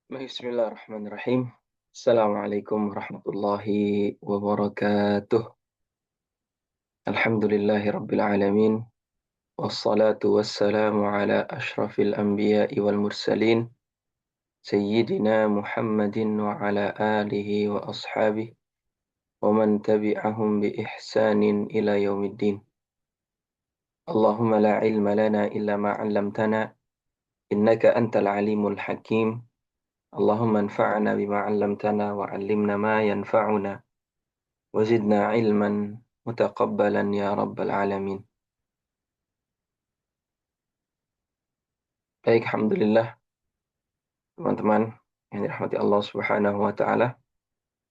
Bismillahirrahmanirrahim. Assalamualaikum warahmatullahi wabarakatuh. Alhamdulillahi rabbil alamin. Wassalatu wassalamu ala ashrafil anbiya'i wal mursalin. Sayyidina Muhammadin wa ala alihi wa ashabihi. Wa man tabi'ahum bi ihsanin ila yaumiddin. Allahumma la ilma lana illa ma 'allamtana. Innaka antal alimul hakim. Allahumma anfa'na bima 'allamtana wa 'allimna ma yanfa'una. وزدنا علما متقبلا يا رب العالمين. Baik, Alhamdulillah teman-teman yang dirahmati Allah Subhanahu wa Ta'ala.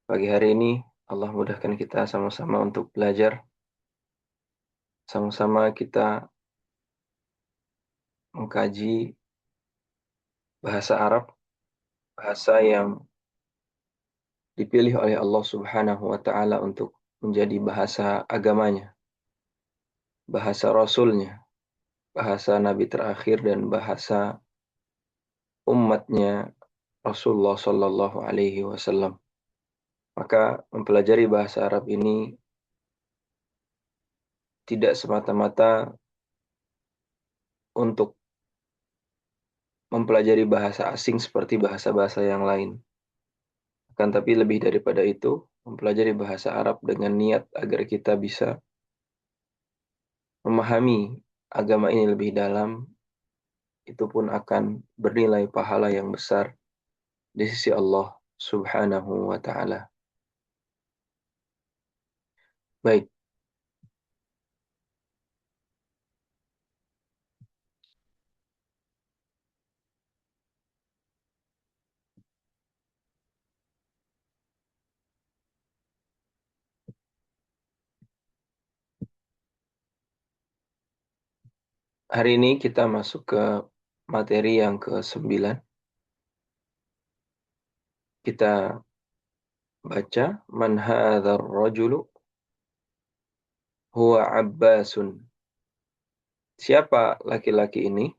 Pagi hari ini Allah mudahkan kita sama-sama untuk belajar. Sama-sama kita mengkaji bahasa Arab, bahasa yang dipilih oleh Allah Subhanahu wa Ta'ala untuk menjadi bahasa agamanya, bahasa Rasulnya, bahasa Nabi terakhir dan bahasa umatnya Rasulullah Sallallahu Alaihi Wasallam. Maka mempelajari bahasa Arab ini tidak semata-mata untuk mempelajari bahasa asing seperti bahasa-bahasa yang lain. Akan tapi lebih daripada itu, mempelajari bahasa Arab dengan niat agar kita bisa memahami agama ini lebih dalam, itu pun akan bernilai pahala yang besar di sisi Allah Subhanahu wa Ta'ala. Baik, hari ini kita masuk ke materi yang ke-9. Kita baca man hadzal rajulu huwa Abbasun. Siapa laki-laki ini?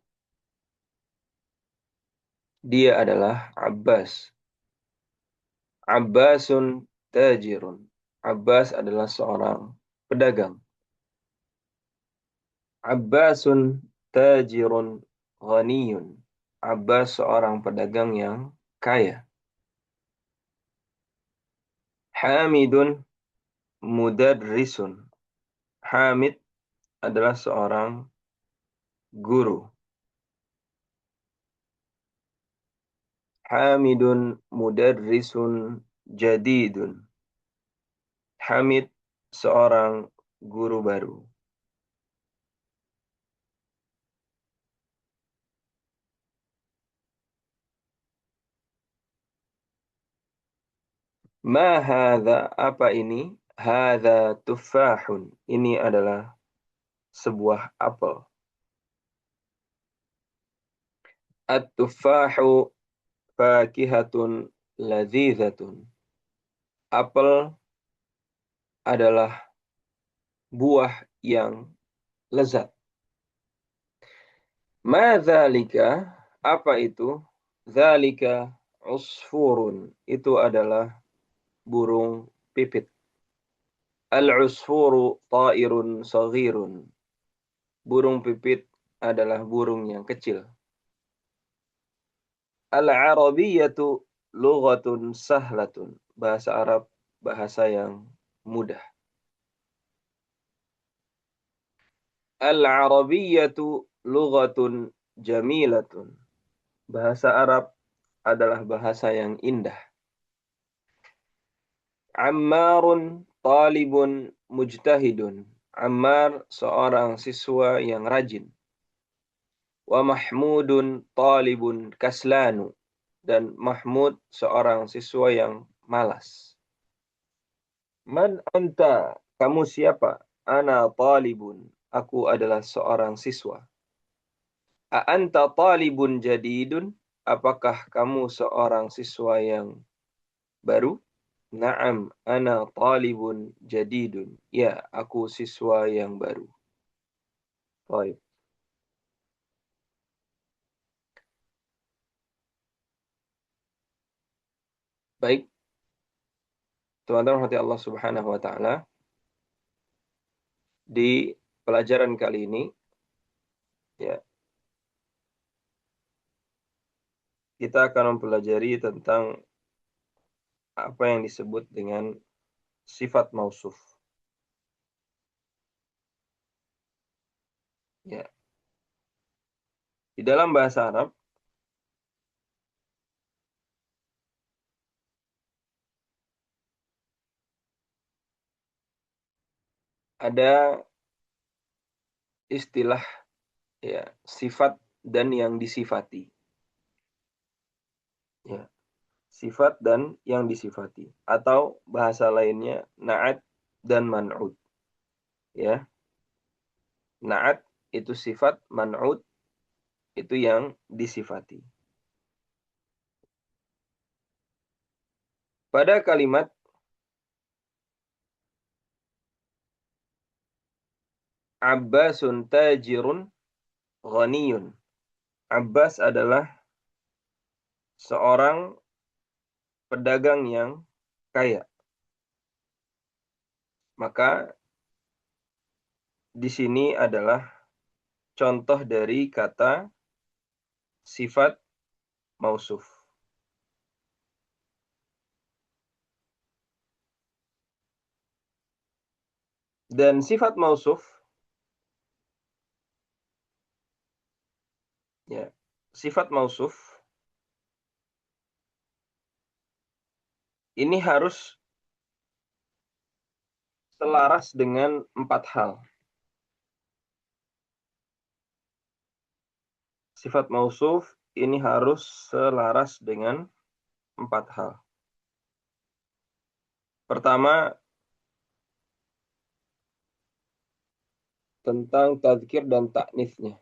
Dia adalah Abbas. Abbasun tajirun. Abbas adalah seorang pedagang. Abbasun tajirun ghaniyun. Abbas seorang pedagang yang kaya. Hamidun mudarrisun. Hamid adalah seorang guru. Hamidun mudarrisun jadidun. Hamid seorang guru baru. Ma hadza, apa ini? Hadza tuffahun. Ini adalah sebuah apel. At-tuffahu fakihatun ladzizatun. Apel adalah buah yang lezat. Ma dzalika, apa itu? Dzalika usfurun. Itu adalah burung pipit. Al-usfuru ta'irun saghirun. Burung pipit adalah burung yang kecil. Al-Arabiyyatu lughatun sahlatun. Bahasa Arab bahasa yang mudah. Al-Arabiyyatu lughatun jamilatun. Bahasa Arab adalah bahasa yang indah. Ammarun talibun mujtahidun. Ammar seorang siswa yang rajin. Wa Mahmudun talibun kaslanu. Dan Mahmud seorang siswa yang malas. Man anta? Kamu siapa? Ana talibun. Aku adalah seorang siswa. A anta talibun jadidun? Apakah kamu seorang siswa yang baru? Naam, ana talibun jadidun. Ya, aku siswa yang baru. Baik. Baik, teman-teman hati Allah Subhanahu wa taala, di pelajaran kali ini ya, kita akan mempelajari tentang apa yang disebut dengan sifat mausuf. Ya, di dalam bahasa Arab ada istilah ya, sifat dan yang disifati. Ya, sifat dan yang disifati atau bahasa lainnya na'at dan man'ut. Ya, na'at itu sifat, man'ut itu yang disifati. Pada kalimat Abbasun tajirun ghaniyun. Abbas adalah seorang pedagang yang kaya. Maka di sini adalah contoh dari kata sifat mausuf. Dan sifat mausuf, ya, sifat mausuf ini harus selaras dengan 4 hal. Sifat mausuf ini harus selaras dengan 4 hal. Pertama, tentang tadzkir dan ta'nitsnya.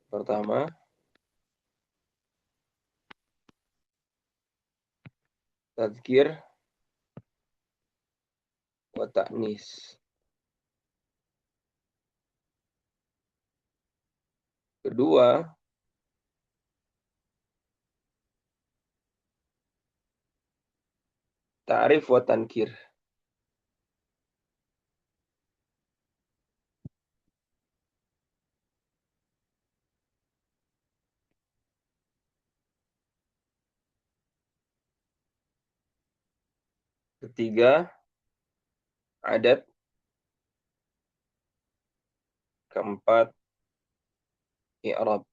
Pertama, tadzkir wa ta'nis. Kedua, ta'rif wa tankir. Ketiga, adat. Keempat, i'rab.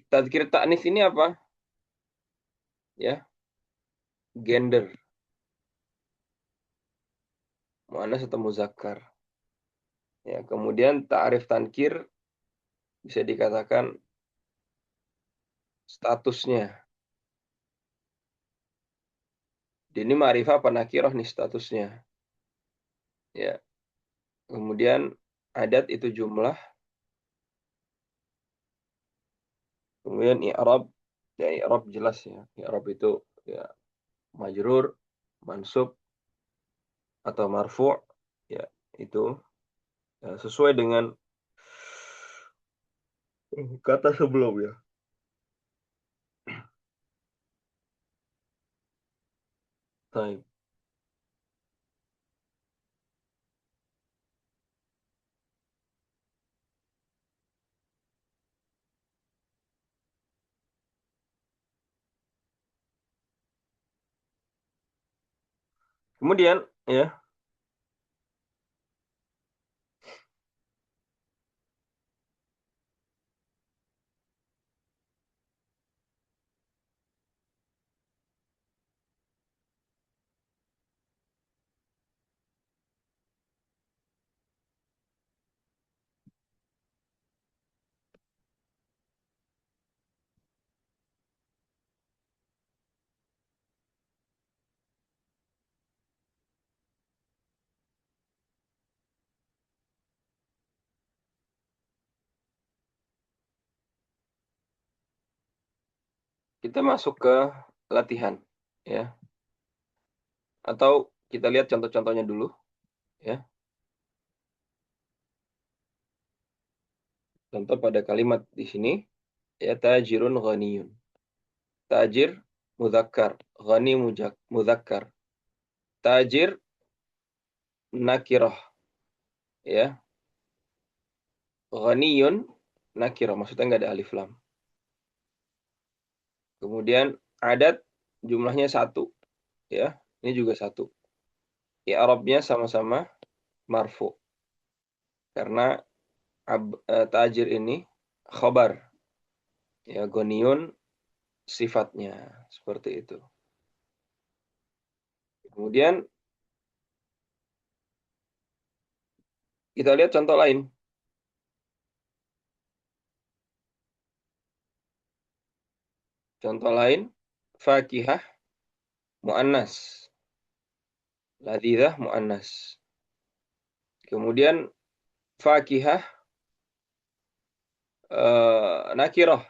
Tadzkir ta'nis ini apa? Ya, gender, muannas atau muzakkar. Ya, kemudian ta'rif tankir bisa dikatakan statusnya. Ini ma'rifah apa nakirah nih statusnya. Ya, kemudian adat itu jumlah, kemudian i'rab, ya i'rab jelas ya. I'rab itu ya majrur, mansub atau marfu', ya itu ya, sesuai dengan kata sebelumnya. Baik. Kemudian ya, kita masuk ke latihan ya. Atau kita lihat contoh-contohnya dulu ya. Contoh pada kalimat di sini, ya tajirun ghaniyun. Tajir mudzakkar, ghani mudzakkar. Tajir nakirah, ya. Ghaniyun nakirah, maksudnya nggak ada alif lam. Kemudian adat jumlahnya satu, ya. Ini juga satu. I'rabnya sama-sama marfu karena tajir ini khobar, ya. Ghaniyun sifatnya seperti itu. Kemudian kita lihat contoh lain. Contoh lain, fakihah muannas, ladzizah muannas. Kemudian fakihah nakirah,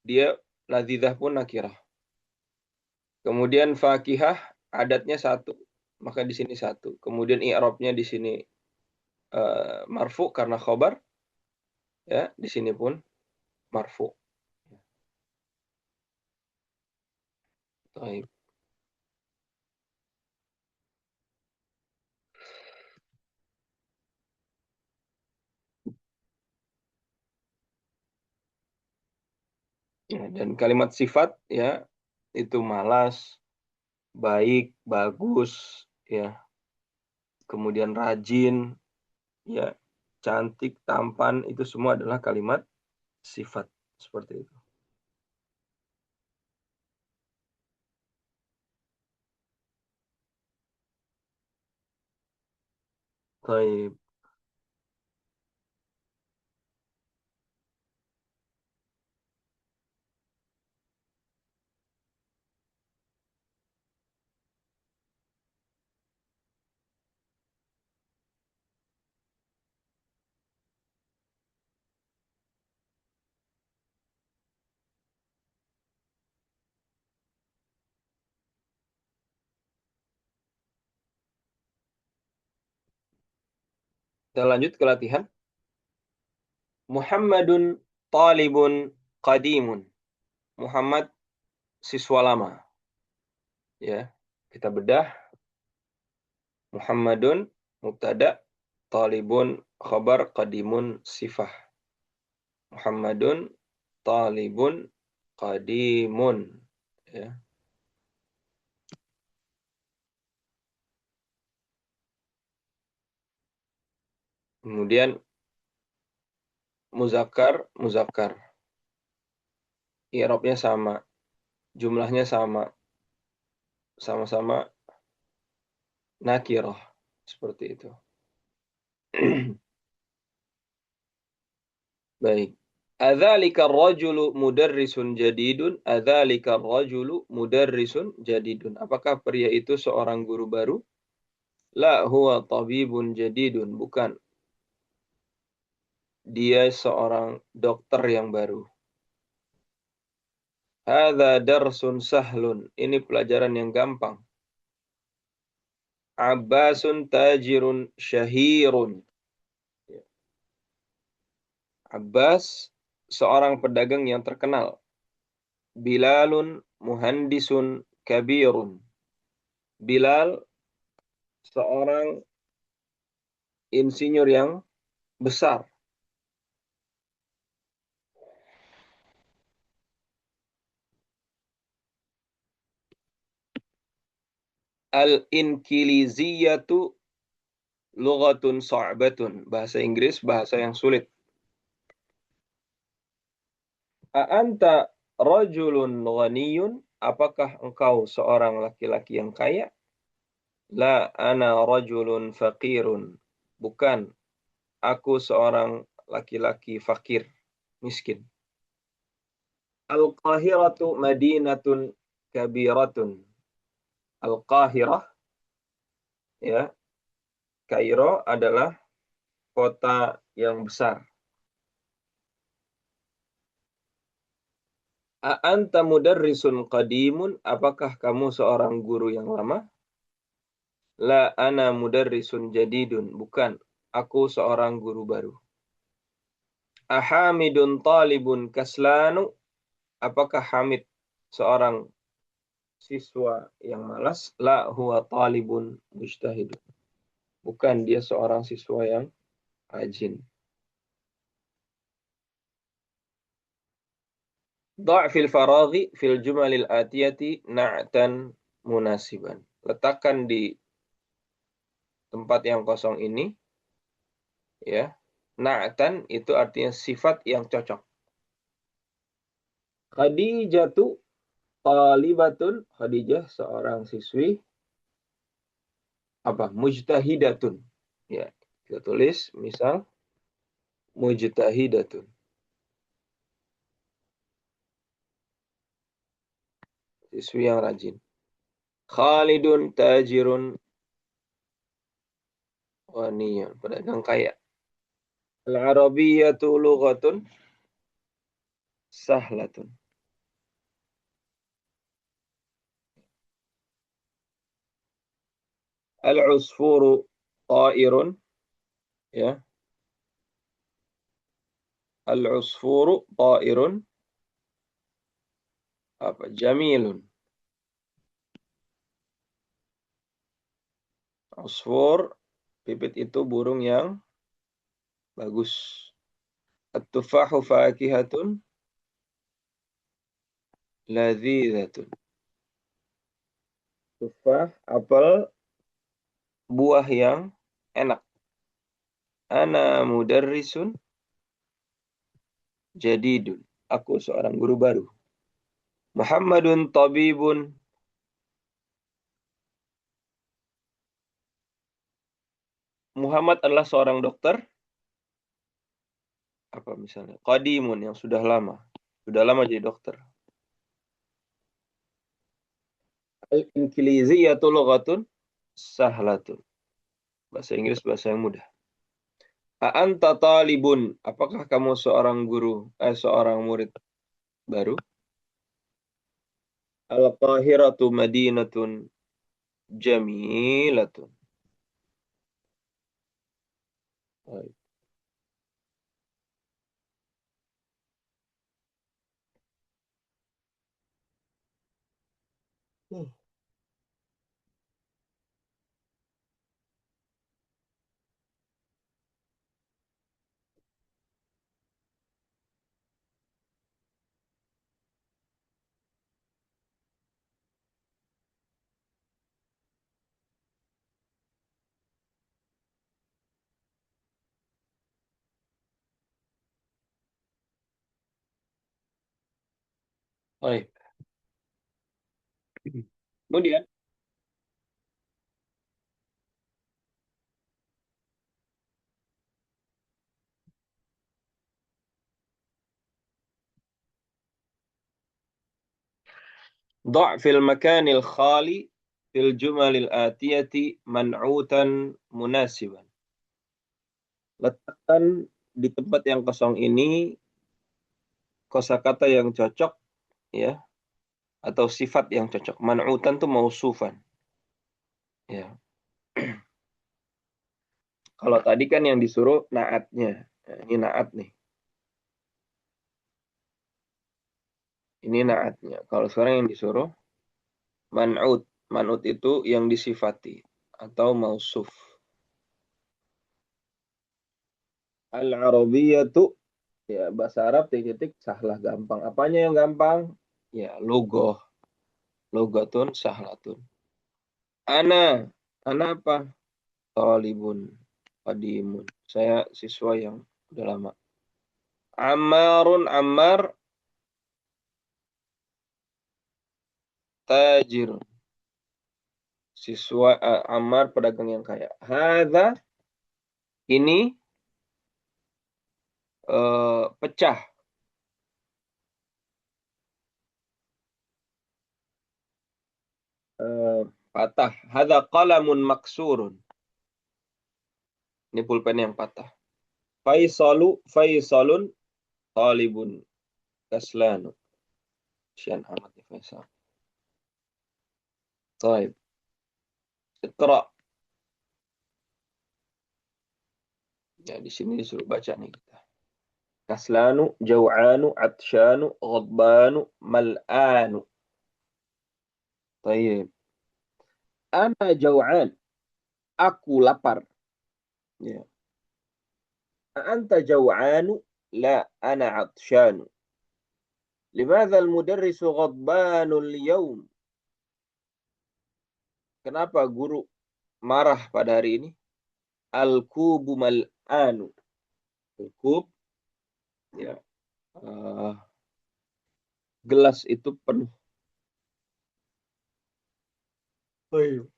dia ladzizah pun nakirah. Kemudian fakihah adatnya satu, maka di sini satu. Kemudian i'rabnya di sini marfu karena khobar, ya. Di sini pun marfu. Baik. Ya, dan kalimat sifat, ya, itu malas, baik, bagus, ya. Kemudian rajin, ya, cantik, tampan, itu semua adalah kalimat sifat seperti itu. Baik. Kita lanjut ke latihan. Muhammadun talibun qadimun. Muhammad siswa lama. Ya, kita bedah. Muhammadun mubtada, talibun khabar, qadimun sifah. Muhammadun talibun qadimun, ya. Kemudian muzakkar muzakkar. I'rabnya sama, jumlahnya sama, sama-sama nakirah seperti itu. Baik. Adzalika ar-rajulu mudarrisun jadidun? Adzalika ar-rajulu mudarrisun jadidun? Apakah pria itu seorang guru baru? La huwa tabibun jadidun. Bukan. Dia seorang dokter yang baru. Hadza darsun sahlun. Ini pelajaran yang gampang. Abbasun tajirun syahirun. Abbas seorang pedagang yang terkenal. Bilalun muhandisun kabirun. Bilal seorang insinyur yang besar. Al-inkiliziyatu lughatun sa'batun. Bahasa Inggris bahasa yang sulit. A'anta rajulun ghaniyun? Apakah engkau seorang laki-laki yang kaya? La ana rajulun faqirun. Bukan, aku seorang laki-laki fakir, miskin. Al-Qahiratu madinatun kabiratun. Al-Qahirah, ya, Kairo adalah kota yang besar. A'anta mudarrisun qadimun? Apakah kamu seorang guru yang lama? La ana mudarrisun jadidun. Bukan, aku seorang guru baru. Ahamidun talibun kaslanu. Apakah Hamid seorang siswa yang malas? La huwa talibun mujtahidun. Bukan, dia seorang siswa yang rajin. Da' fil faraghi fil jumalil atiyati na'tan munasiban. Letakkan di tempat yang kosong ini, ya, na'tan itu artinya sifat yang cocok. Khadijatu talibatun. Khadijah seorang siswi apa? Mujtahidatun. Ya, kita tulis misal mujtahidatun. Siswi yang rajin. Khalidun tajirun waniyun. Pedagang kaya. Al-Arabiyyatu lughatun sahlatun. Al-usfuru ta'irun. Ya. Al-usfuru ta'irun. Apa? Jamilun. Usfur, pipit itu burung yang bagus. At-tufahu fakihatun ladhidatun. Tufah, apel, buah yang enak. Ana mudarrisun jadidun. Aku seorang guru baru. Muhammadun tabibun. Muhammad adalah seorang dokter. Apa misalnya? Qadimun, yang sudah lama. Sudah lama jadi dokter. Al-Inqiliziyatu lughatun sahlatun. Bahasa Inggris bahasa yang mudah. A'anta talibun. Apakah kamu seorang guru, seorang murid baru? Al-Qahiratu madinatun jamilatun. Baik. Baik. Kemudian ضع في المكان الخالي في الجمل الآتية منعوتا مناسبا. Letakkan di tempat yang kosong ini kosakata yang cocok, ya, atau sifat yang cocok. Man'utan itu mausufan. Ya. Kalau tadi kan yang disuruh naatnya. Nah, ini naat nih. Ini naatnya. Kalau sekarang yang disuruh man'ut. Man'ut itu yang disifati atau mausuf. Al-Arabiyyatu, ya, bahasa Arab titik-titik sahlah gampang. Apanya yang gampang? Ya, logatun sahlatun. Ana apa? Talibun qadimun. Saya siswa yang udah lama. Ammar tajirun. Siswa Ammar pedagang yang kaya. Hadza, ini pecah. Patah. Hadza qalamun maksurun. Ini pulpen yang patah. Faisalun talibun kaslanu. Kasihan amat ya Faisal. Baik. Iqra. Ya, di sini disuruh baca nih kita. Kaslanu, jau'anu, atsyanu, ghadbanu, mal'anu. Tayyib. Ana jau'an. Aku lapar. Ya. Anta jau'anu? La, ana atsyanu. Limadha al-mudarrisu ghadbanu al-yawm? Kenapa guru marah pada hari ini? Al-kubu mal'anu. Al-kub, ya, gelas itu penuh. Tayyib.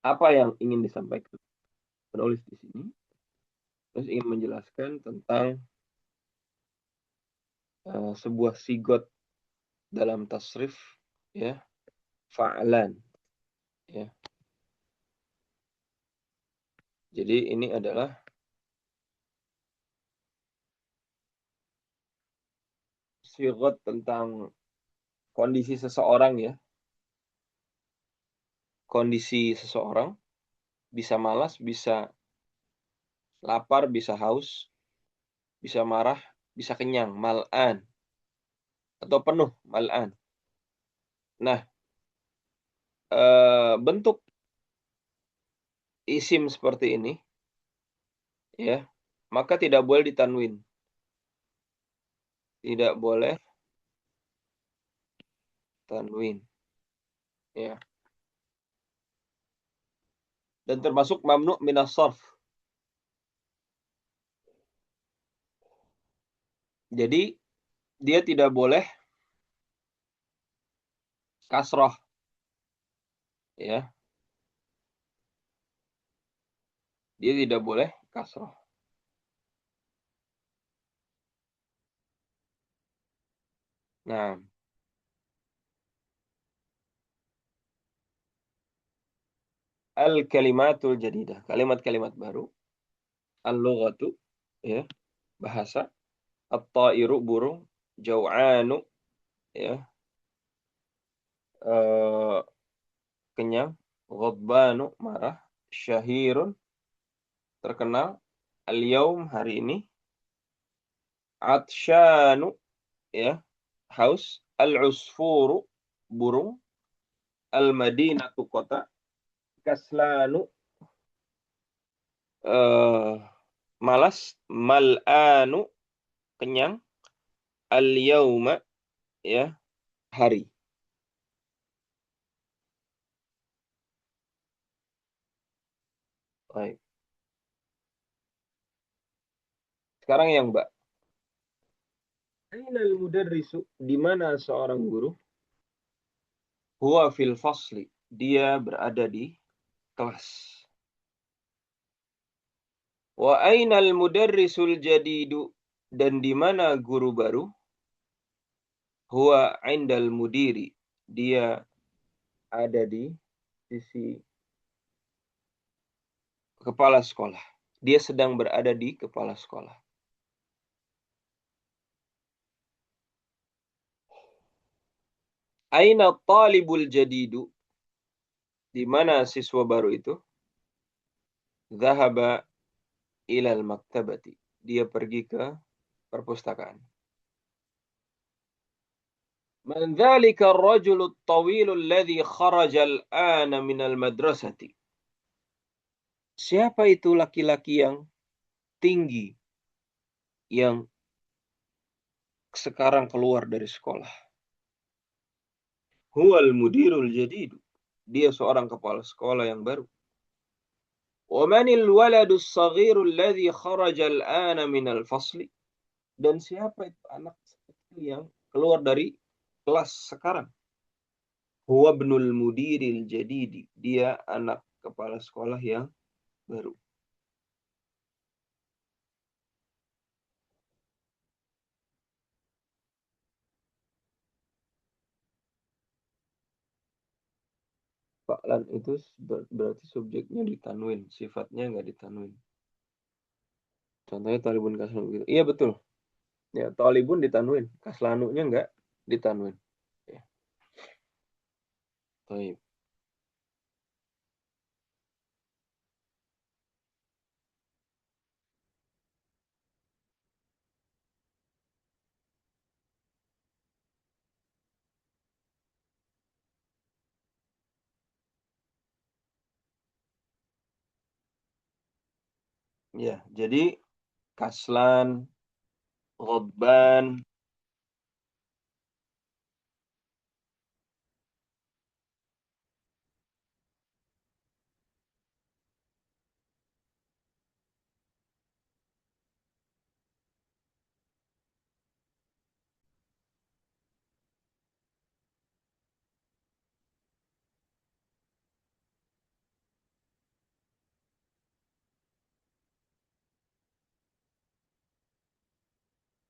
Apa yang ingin disampaikan penulis di sini? Terus ingin menjelaskan tentang sebuah sigot dalam tasrif, ya, fa'lan, ya. Jadi ini adalah sigot tentang kondisi seseorang, ya. Kondisi seseorang bisa malas, bisa lapar, bisa haus, bisa marah, bisa kenyang, mal'an, atau penuh, mal'an. Nah, bentuk isim seperti ini, ya, maka tidak boleh ditanwin. Tidak boleh tanwin, ya. Dan termasuk mamnu' minas sarf. Jadi dia tidak boleh kasroh, ya. Dia tidak boleh kasroh. Nah, al-kalimatul jadidah, kalimat-kalimat baru. Al-lughatu, ya, bahasa. At-ta'iru, burung. Jau'anu, ya, kenyang. Ghadbanu, marah. Syahirun, terkenal. Al-yaum, hari ini. Atsyanu, ya, haus. Al-usfuru, burung. Al-madinatu, kota. Kaslanu, malas. Mal'anu, kenyang. Al-yauma, ya, hari. Baik. Sekarang yang Mbak. Ainal mudarrisu, di mana seorang guru? Huwa fil fasli, dia berada di kelas. Wa ainal mudarrisul jadidu, dan di mana guru baru? Huwa indal mudiri, dia ada di sisi kepala sekolah. Dia sedang berada di kepala sekolah. Aina talibul jadidu, di mana siswa baru itu? Zahaba ilal maktabati, dia pergi ke perpustakaan. Man dzalika ar-rajulu at-tawilu alladhi kharaja al-ana min al-madrasati. Siapa itu laki-laki yang tinggi yang sekarang keluar dari sekolah? Huwal mudirul jadid. Dia seorang kepala sekolah yang baru. Wa manil waladus saghirul ladzi kharaja al-ana min al-fasli. Dan siapa itu anak kecil yang keluar dari kelas sekarang? Huwa ibnul mudiril jadidi. Dia anak kepala sekolah yang baru. Fa'lan itu berarti subjeknya ditanwin, sifatnya nggak ditanwin. Contohnya talibun kaslanu gitu. Iya betul. Ya, talibun ditanwin, kaslanunya nggak ditanwin. Ya. Baik. Ya, jadi kaslan, ghadban.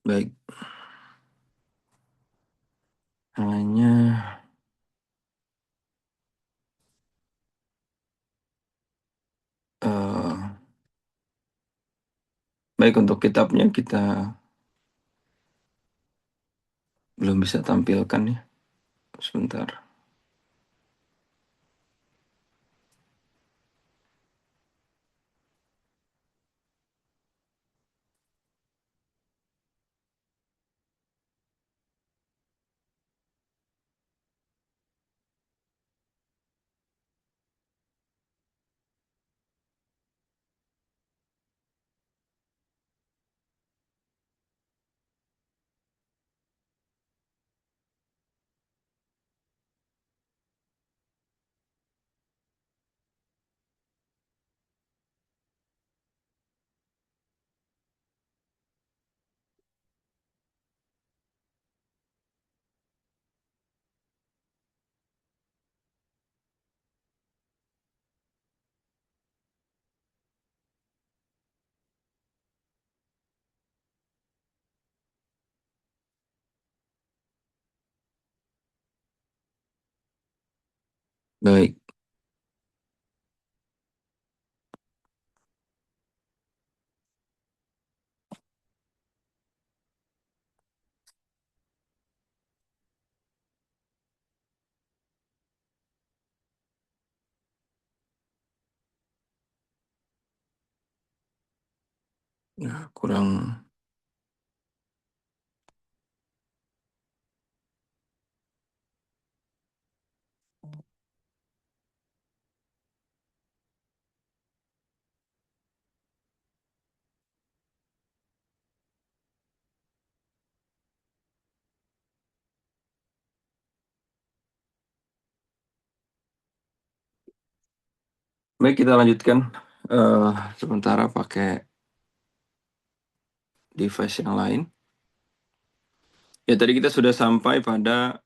Baik, hanya eh, baik untuk kitabnya kita belum bisa tampilkan ya. Sebentar. Baik. Nah, kurang. Baik, kita lanjutkan eh sementara pakai device yang lain. Ya, tadi kita sudah sampai pada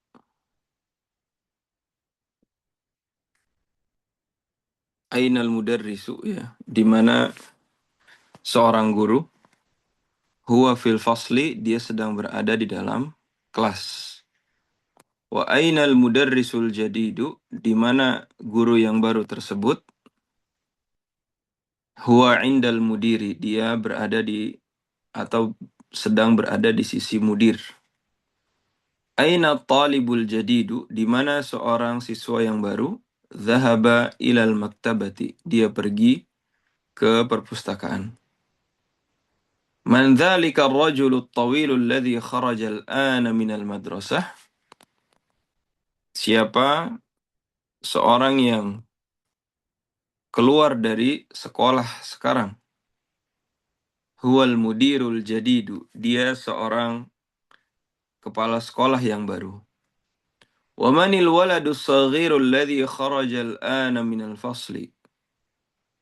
Ainal Mudarrisu ya, di mana seorang guru huwa fil fasli, dia sedang berada di dalam kelas. Wa ainal mudarrisul jadidu, di mana guru yang baru tersebut huwa indal mudiri, dia berada di atau sedang berada di sisi mudir. Aina talibul jadidu, di mana seorang siswa yang baru zahaba ilal maktabati, dia pergi ke perpustakaan. Man dzalika ar-rajulu at-tawilu alladhi kharaja al-ana min al-madrasah? Siapa seorang yang keluar dari sekolah sekarang? Huwal mudirul jadidu, dia seorang kepala sekolah yang baru. Wa manil waladus saghirul ladzi kharaja al-ana min al-fasli?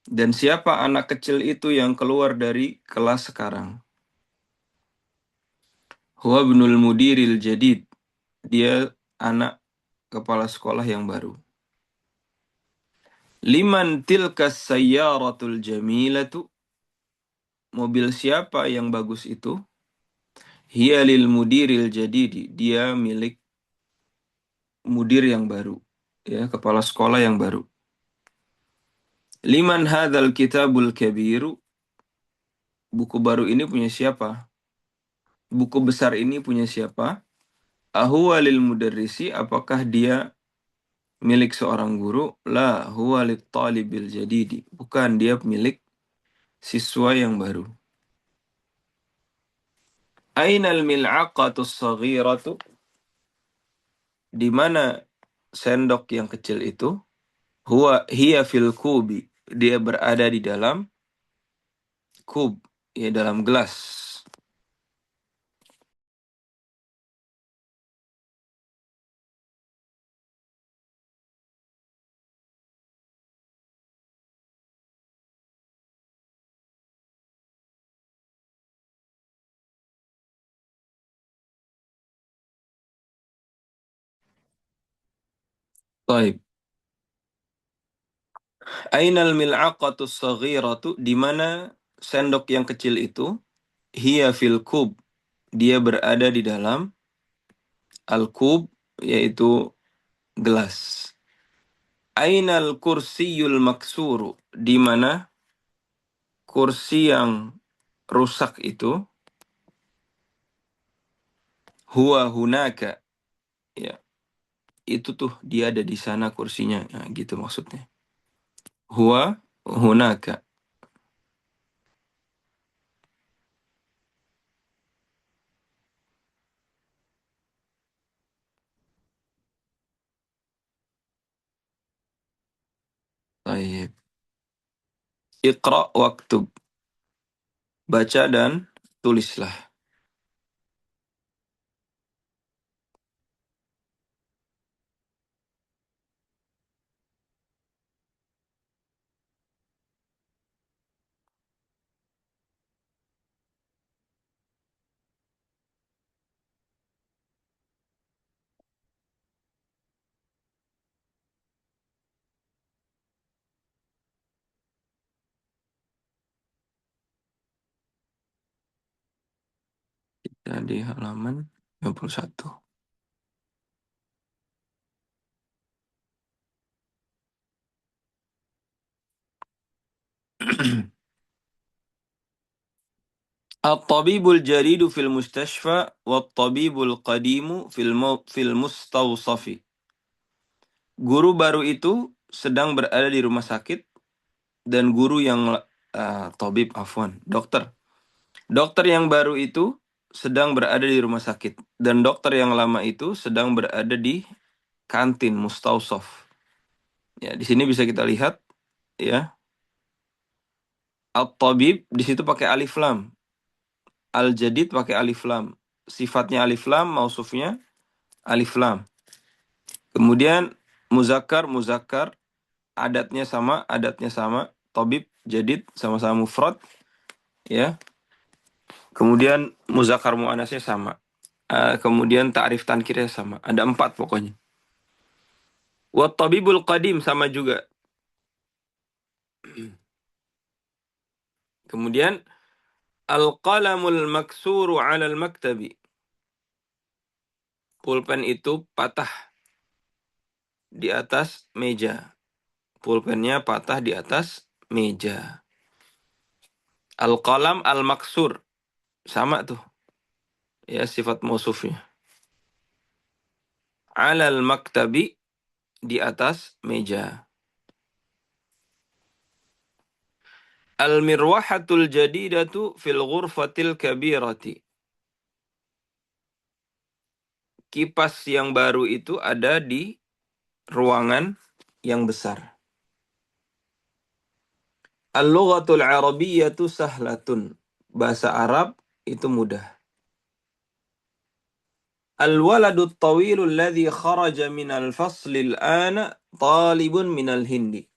Dan siapa anak kecil itu yang keluar dari kelas sekarang? Huwa ibnul mudiril jadid, dia anak kepala sekolah yang baru. Liman tilkas sayyaratul jamilatu? Mobil siapa yang bagus itu? Hiya lil mudiril jadidi, dia milik mudir yang baru, ya, kepala sekolah yang baru. Liman hadzal kitabul kabiru? Buku baru ini punya siapa? Buku besar ini punya siapa? Ahuwa lil mudarrisi, apakah dia milik seorang guru? La huwa lit talibil jadidi, bukan, dia milik siswa yang baru. Ainal mil'aqatus saghiratu? Di mana sendok yang kecil itu? Huwa hiya fil kubi, dia berada di dalam kub, ya dalam gelas. Baik. Ainal mil'aqatus saghiratu, di mana sendok yang kecil itu? Hiya fil kub, dia berada di dalam al-kub, yaitu gelas. Ainal kursiyul maksuru, di mana kursi yang rusak itu? Huwa hunaka, ya, itu tuh dia ada di sana kursinya, nah, gitu maksudnya. Huwa hunaka. Baik. Iqra waktub, baca dan tulislah. Di halaman 51. At-tabibul jaridu fil mustashfa wat-tabibul qadimu fil mustawsafi. Guru baru itu sedang berada di rumah sakit, dan guru yang tabib afwan, dokter. Dokter yang baru itu sedang berada di rumah sakit, dan dokter yang lama itu sedang berada di kantin mustawsaf. Ya, di sini bisa kita lihat, ya. At-tabib di situ pakai alif lam. Al-jadid pakai alif lam. Sifatnya alif lam, mausufnya alif lam. Kemudian muzakkar, adatnya sama. Tabib, jadid, sama-sama mufrad, ya. Kemudian muzakkar muannasnya sama. Kemudian ta'rif tankirnya sama. Ada 4 pokoknya. Wa tabibul qadim sama juga. Kemudian al-qalamul maksuru 'alal maktabi. Pulpen itu patah di atas meja. Pulpennya patah di atas meja. Al-qalam al-maksur sama tuh. Ya, sifat mausufnya. 'Alal maktabi, di atas meja. Al-mirwahatul jadidatu fil ghurfatil kabirati. Kipas yang baru itu ada di ruangan yang besar. Al-lughatul arabiyyatu sahlatun. Bahasa Arab itu mudah. Al-waladut tawilul ladzi kharaja minal faslil ana talibun minal hindi.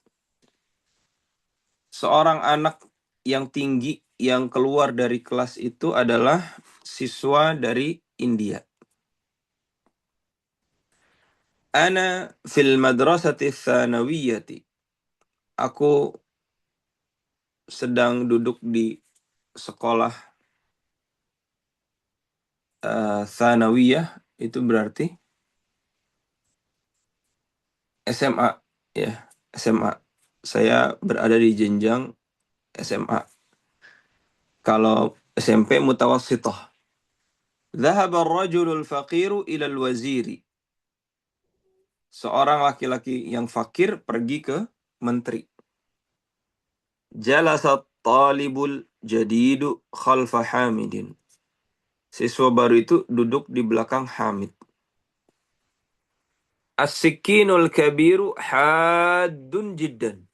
Seorang anak yang tinggi yang keluar dari kelas itu adalah siswa dari India. Ana fil madrasati tsanawiyati. Aku sedang duduk di sekolah tsanawiyah, itu berarti SMA, ya, SMA. Saya berada di jenjang SMA. Kalau SMP mutawassithah. Dhahaba ar-rajulul faqiru ilal waziri. Seorang laki-laki yang fakir pergi ke menteri. Jalasat talibul jadidu khalfa Hamidin. Siswa baru itu duduk di belakang Hamid. As-sikinul kabiru haddun jiddan.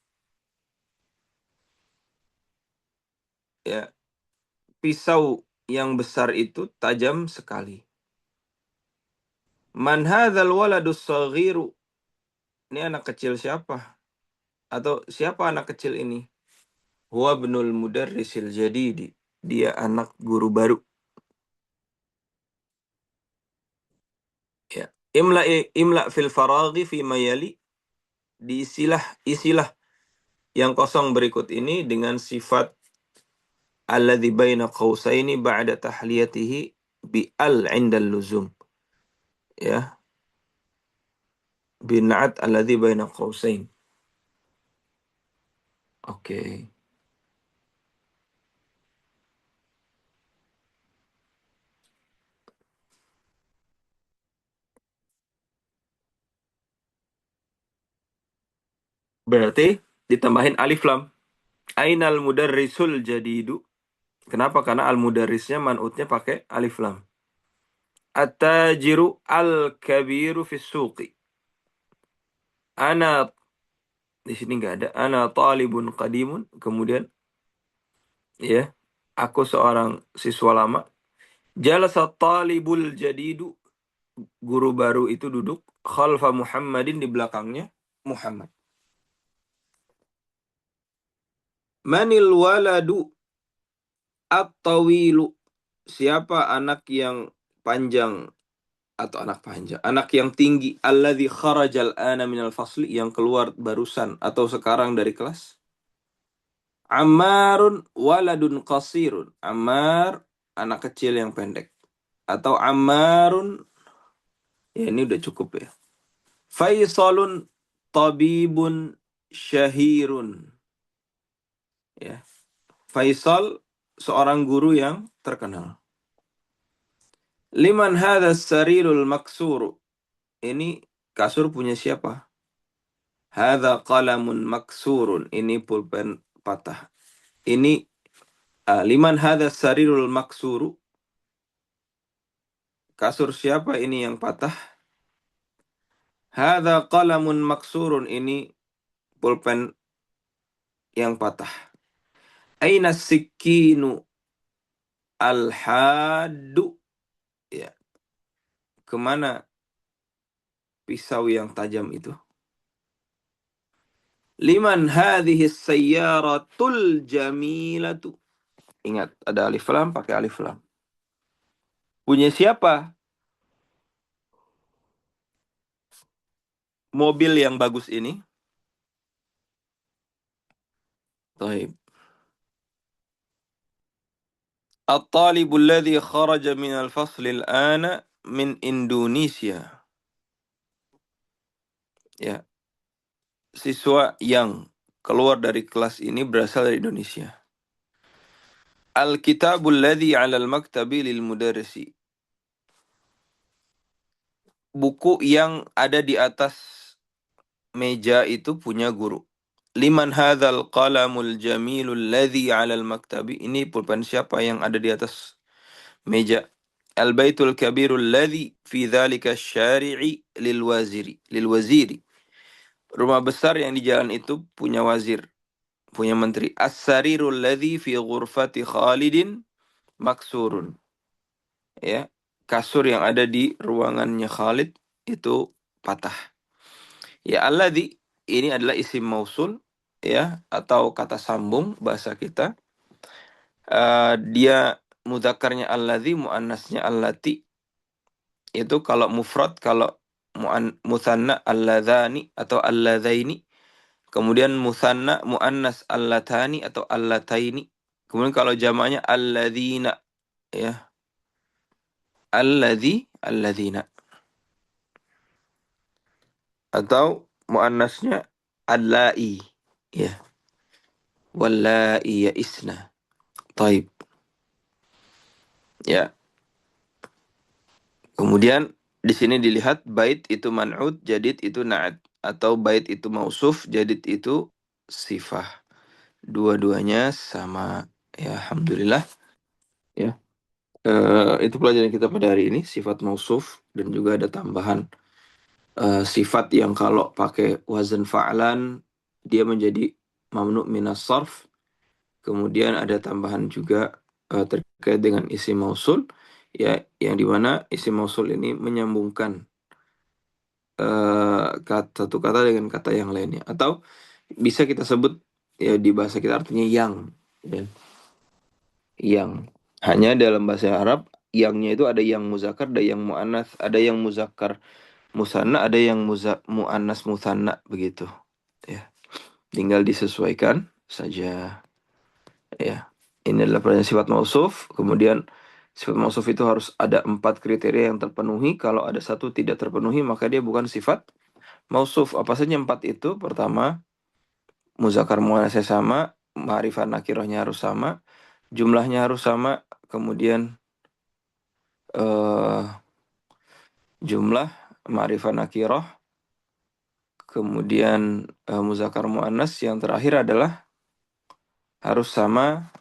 ya, pisau yang besar itu tajam sekali. Man hadzal waladus saghiru? Ini anak kecil siapa? Atau siapa anak kecil ini? Huwa ibnul mudarrisil jadidi. Dia anak guru baru. Ya. Imla fil faraghi fi mayali. Isilah yang kosong berikut ini dengan sifat alladzi baina qausaini ba'da tahliyatihi bi al 'inda luzum. Ya, bina'at alladzi baina qausain. Oke. Berarti ditambahin alif lam. Ainal mudarrisul jadidu. Kenapa? Karena al mudarrisnya man'utnya pakai alif lam. At-tajiru al-kabiru fis suqi. Ana di sini nggak ada. Ana talibun qadimun. Kemudian ya, aku seorang siswa lama. Jalasa talibul jadidu. Guru baru itu duduk khalfa Muhammadin di belakangnya Muhammad. Manil waladu at-tawilu? Siapa anak yang panjang atau anak panjang, anak yang tinggi, alladzi kharajal ana minal fasli, yang keluar barusan atau sekarang dari kelas? Ammarun waladun qasirun. Ammar anak kecil yang pendek. Atau Ammarun, ya ini udah cukup ya. Faisalun tabibun syahirun. Ya. Faisal seorang guru yang terkenal. Liman hadha sarirul maksuru? Ini kasur punya siapa? Hadha qalamun maksurun. Ini pulpen patah. Ini liman hadha sarirul maksuru? Kasur siapa ini yang patah? Hadha qalamun maksurun. Ini pulpen yang patah. Aina sikinu al-haddu? Ya. Kemana pisau yang tajam itu? Liman hadhihi sayyaratul jamilatu? Ingat, ada alif lam, pakai alif lam. Punya siapa mobil yang bagus ini? Taib. At-talibu alladhi kharaja min al-fasli al-ana min Indonesia. Ya, siswa yang keluar dari kelas ini berasal dari Indonesia. Al-kitabul ladzi 'ala al-maktabi lil mudarrisi. Buku yang ada di atas meja itu punya guru. Liman hadzal qalamul jamilul ladzi 'ala al-maktabi? Ini pulpen siapa yang ada di atas meja? Al-baitul kabirul ladzi fi dzalika syari'i lil waziri. Rumah besar yang di jalan itu punya wazir, punya menteri. As-sarirul ladzi fi ghurfati Khalidin maksurun. Ya, kasur yang ada di ruangannya Khalid itu patah. Ya, alladzi ini adalah isim mausul, ya, atau kata sambung bahasa kita. Dia mudzakarnya alladzi, muannasnya allati. Itu kalau mufrad, kalau mutsanna alladzani atau alladzaini. Kemudian mutsanna muannas allatani atau allataini. Kemudian kalau jamaknya alladzina, ya. Alladzina. Atau muannasnya allai, ya. Wallai ya isna. Taib. Ya. Kemudian di sini dilihat bait itu man'ud, jadid itu na'at, atau bait itu mausuf, jadid itu sifah. Dua-duanya sama. Ya, alhamdulillah. Ya. Itu pelajaran kita pada hari ini, sifat mausuf, dan juga ada tambahan sifat yang kalau pakai wazan fa'lan dia menjadi mamnu minas sarf. Kemudian ada tambahan juga terkait dengan isim mausul, ya, yang dimana isim mausul ini menyambungkan satu kata dengan kata yang lainnya, atau bisa kita sebut ya di bahasa kita artinya yang, ya, yang. Hanya dalam bahasa Arab yangnya itu ada yang muzakkar, ada yang muannats, ada yang muzakkar musanna, ada yang muannas musanna begitu. Ya, tinggal disesuaikan saja. Ya, ini adalah pertanyaan sifat mausuf. Kemudian sifat mausuf itu harus ada 4 kriteria yang terpenuhi. Kalau ada satu tidak terpenuhi, maka dia bukan sifat mausuf. Apa saja 4 itu? Pertama, muzakkar muannasnya sama, ma'rifat nakirahnya harus sama, jumlahnya harus sama, kemudian eh, jumlah ma'rifat nakirah, kemudian muzakkar muannas yang terakhir adalah harus sama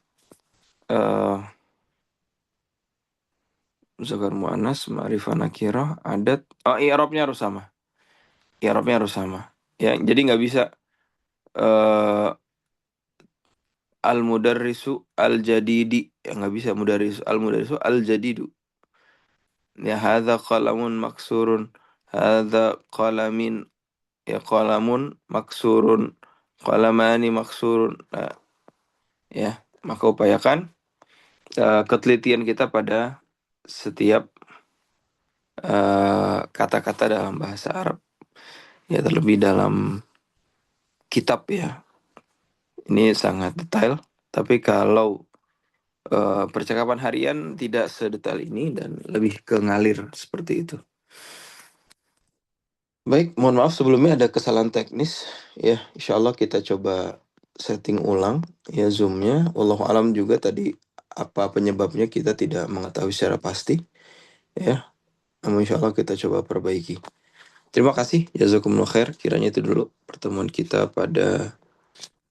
eh, muzakkar muannas, ma'rifat nakirah, adat. Oh, i'rabnya harus sama. I'rabnya harus sama. Ya, jadi nggak bisa eh, al-mudarrisu al-jadidi. Ya, nggak bisa al-mudarrisu al-jadidu. Ya, hadza qalamun maksurun. Hadza qalamin. Ya, qalamun maksurun. Qalamani maksurun. Nah, ya, maka upayakan ketelitian kita pada setiap kata-kata dalam bahasa Arab. Ya, terlebih dalam kitab ya. Ini sangat detail. Tapi kalau percakapan harian tidak sedetail ini dan lebih ke ngalir seperti itu. Baik, mohon maaf sebelumnya ada kesalahan teknis. Ya, insya Allah kita coba setting ulang ya Zoom-nya. Wallahu alam juga tadi apa penyebabnya kita tidak mengetahui secara pasti. Ya, namun insya Allah kita coba perbaiki. Terima kasih, jazakumullah khair. Kiranya itu dulu pertemuan kita pada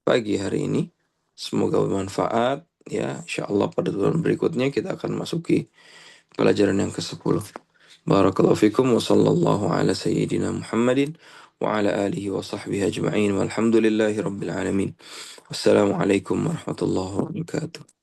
pagi hari ini. Semoga bermanfaat. Ya, insya Allah pada pertemuan berikutnya kita akan masuki pelajaran yang ke-10. Barakallahu fikum wa sallallahu ala sayyidina Muhammadin wa ala alihi wa sahbihi ajma'in walhamdulillahi rabbil alamin. Wassalamualaikum warahmatullahi wabarakatuh.